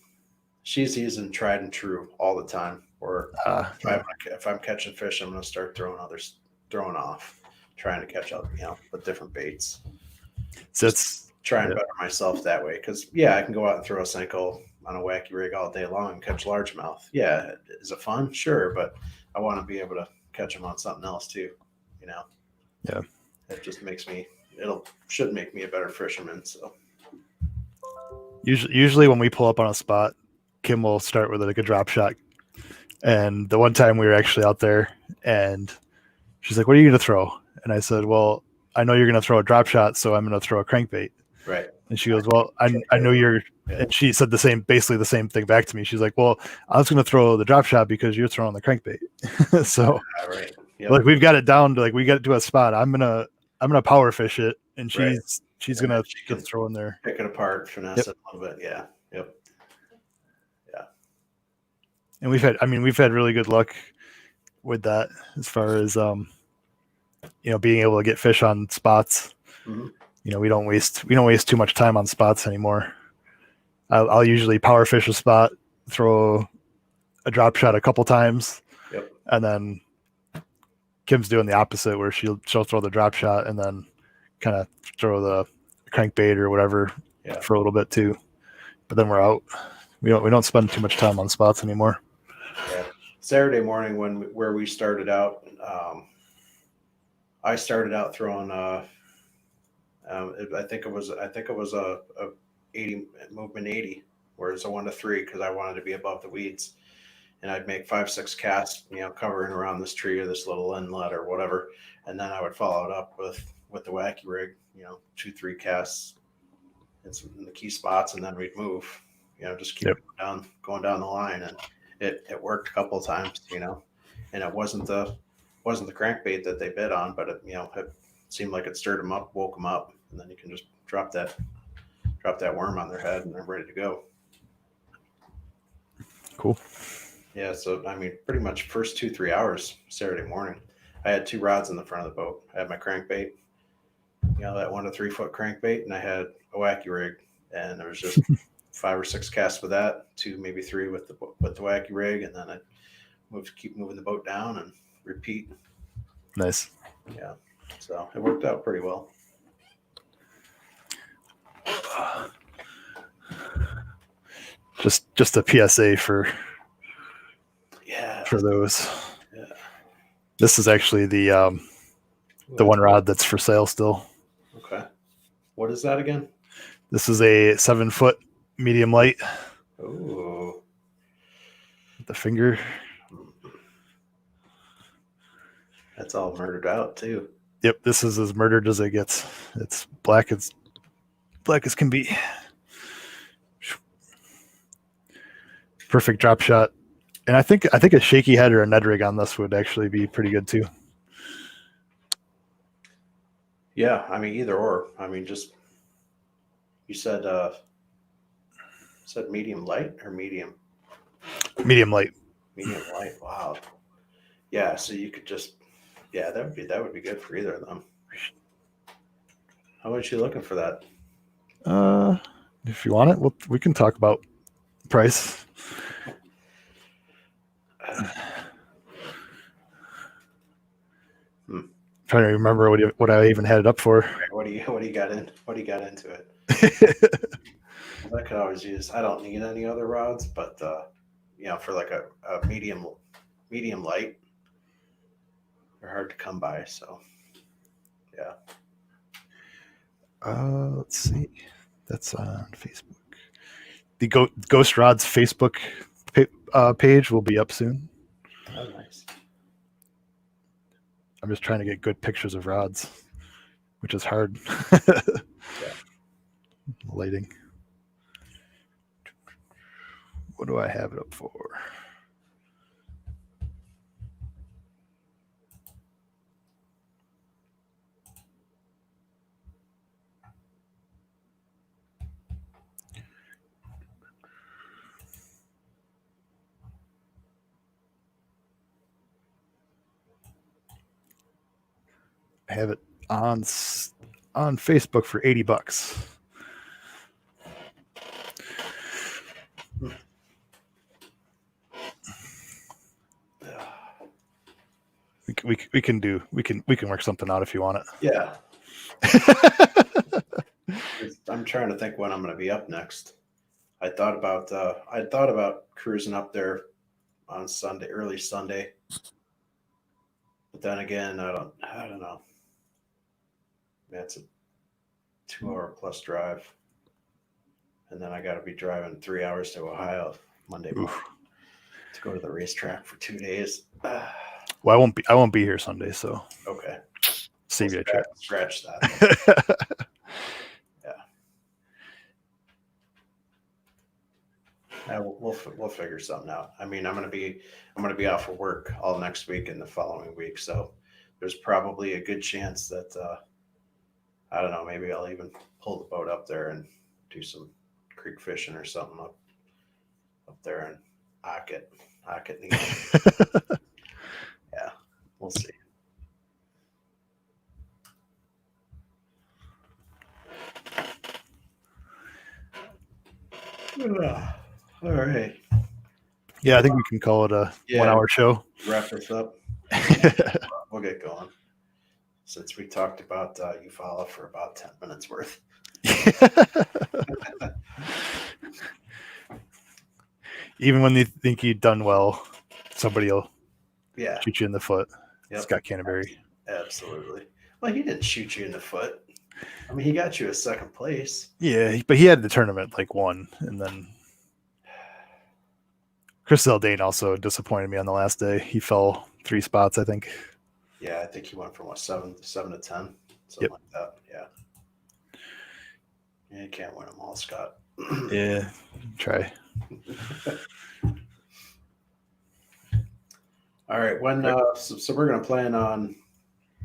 tried and true all the time. Or if I'm catching fish, I'm going to start throwing off, trying to catch up, with different baits. So it's try and better myself that way. Because I can go out and throw a Senko on a wacky rig all day long and catch largemouth. Yeah, is it fun? Sure, but I want to be able to catch them on something else too. Yeah. It just should make me a better fisherman. So usually when we pull up on a spot, Kim will start with like a drop shot. And the one time we were actually out there, and she's like, "What are you going to throw?" And I said, "Well, I know you're going to throw a drop shot, so I'm going to throw a crankbait." Right. And she goes, "Well, I know you're." Yeah. And she said basically the same thing back to me. She's like, "Well, I was going to throw the drop shot because you're throwing the crankbait." So, Right. Yep. like, we've got it down to like we got it to a spot. I'm gonna power fish it, and Right. she's And then gonna she can just throw in there. pick it apart, finesse it a little bit. Yeah. Yep. And we've had really good luck with that as far as being able to get fish on spots. Mhm. We don't waste too much time on spots anymore. I'll usually power fish a spot, throw a drop shot a couple times, Yep. and then Kim's doing the opposite, where she'll throw the drop shot and then kind of throw the crankbait or whatever for a little bit too. But then we're out. We don't spend too much time on spots anymore. Yeah. Saturday morning where we started out, I started out throwing. I think it was a 80 movement 80, where it's a 1-3 because I wanted to be above the weeds, and I'd make 5-6 casts, covering around this tree or this little inlet or whatever, and then I would follow it up with the wacky rig, 2-3 casts in the key spots, and then we'd move, just keep going down the line, and it worked a couple of times, and it wasn't the crankbait that they bid on, but it seemed like it stirred them up, woke them up, and then you can just drop that worm on their head and they're ready to go. Cool. Yeah, so pretty much first 2-3 hours Saturday morning, I had 2 rods in the front of the boat. I had my crankbait, that 1 to 3 foot crankbait, and I had a wacky rig, and there was just 5 or 6 casts with that, 2 maybe 3 with the wacky rig, and then I keep moving the boat down and repeat. Nice. Yeah, so it worked out pretty well. Just a PSA for those. Yeah. This is actually the one rod that's for sale still. Okay. What is that again? This is a 7-foot medium light. Oh. The finger. That's all murdered out too. Yep, this is as murdered as it gets. It's black as can be. Perfect drop shot. And I think a shaky head or a Ned rig on this would actually be pretty good too. Yeah, either or. Just you said medium light or medium? Medium light. Medium light. Wow. Yeah, so you could just that would be good for either of them. How much are you looking for that? If you want it, we can talk about price. Trying to remember what I even had it up for. What do you got into it? I could always use. I don't need any other rods, but for like a medium light, they're hard to come by. So yeah. Let's see. That's on Facebook. The Ghost Rods Facebook page will be up soon. Oh, nice. I'm just trying to get good pictures of rods, which is hard. Yeah. Lighting. What do I have it up for? I have it on Facebook for $80. We can work something out if you want it. Yeah. I'm trying to think when I'm going to be up next. I thought about cruising up there on Sunday, early Sunday. But then again, I don't know. That's a 2-hour plus drive. And then I got to be driving 3 hours to Ohio Monday morning to go to the racetrack for 2 days. Well, I won't be here Sunday, so Okay. save you a trip. Scratch that. We'll figure something out. I mean, I'm gonna be off of work all next week and the following week, so there's probably a good chance that I don't know. Maybe I'll even pull the boat up there and do some creek fishing or something up there in Ockett. Yeah, we'll see. All right. Yeah, I think we can call it a 1 hour show. Wrap this up. We'll get going. Since we talked about Eufala for about 10 minutes worth. Even when you think you've done well, somebody will Yeah. shoot you in the foot. Yep. Scott Canterbury. Absolutely. Well, he didn't shoot you in the foot. I mean, he got you a second place. Yeah, but he had the tournament like one, and then Chris Zaldane also disappointed me on the last day. He fell 3 spots, I think. Yeah, I think he went from 7 to 10, something like that. Yeah. Yeah, you can't win them all, Scott. Yeah, try. All right. When so we're gonna plan on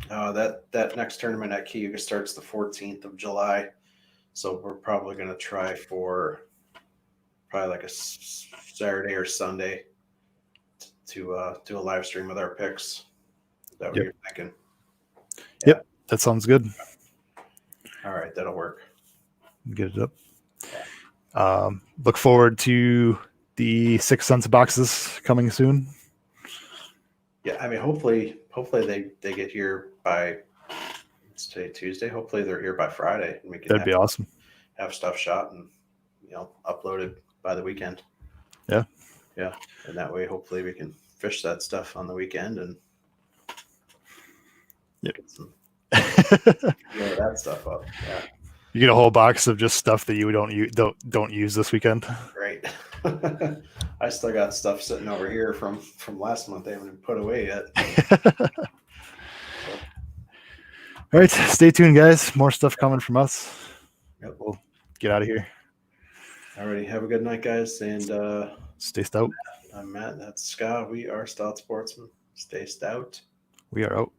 that next tournament at Cayuga starts the 14th of July. So we're probably gonna try for probably like a Saturday or Sunday to do a live stream with our picks. Is that what you're thinking? Yeah. Yep, that sounds good. All right, that'll work. Get it up. Look forward to the 6 cents boxes coming soon. Yeah, I mean, hopefully they get here by, it's today Tuesday. Hopefully they're here by Friday, and we can That'd be awesome. Have stuff shot and uploaded by the weekend. Yeah, and that way hopefully we can fish that stuff on the weekend and get some that stuff up. Yeah, you get a whole box of just stuff that you don't use this weekend. Great. I still got stuff sitting over here from last month. They haven't put away yet. All right, stay tuned, guys. More stuff coming from us. Yep. We'll get out of here. Alrighty, have a good night, guys, and stay stout. I'm Matt. That's Scott. We are Stout Sportsmen. Stay stout. We are out.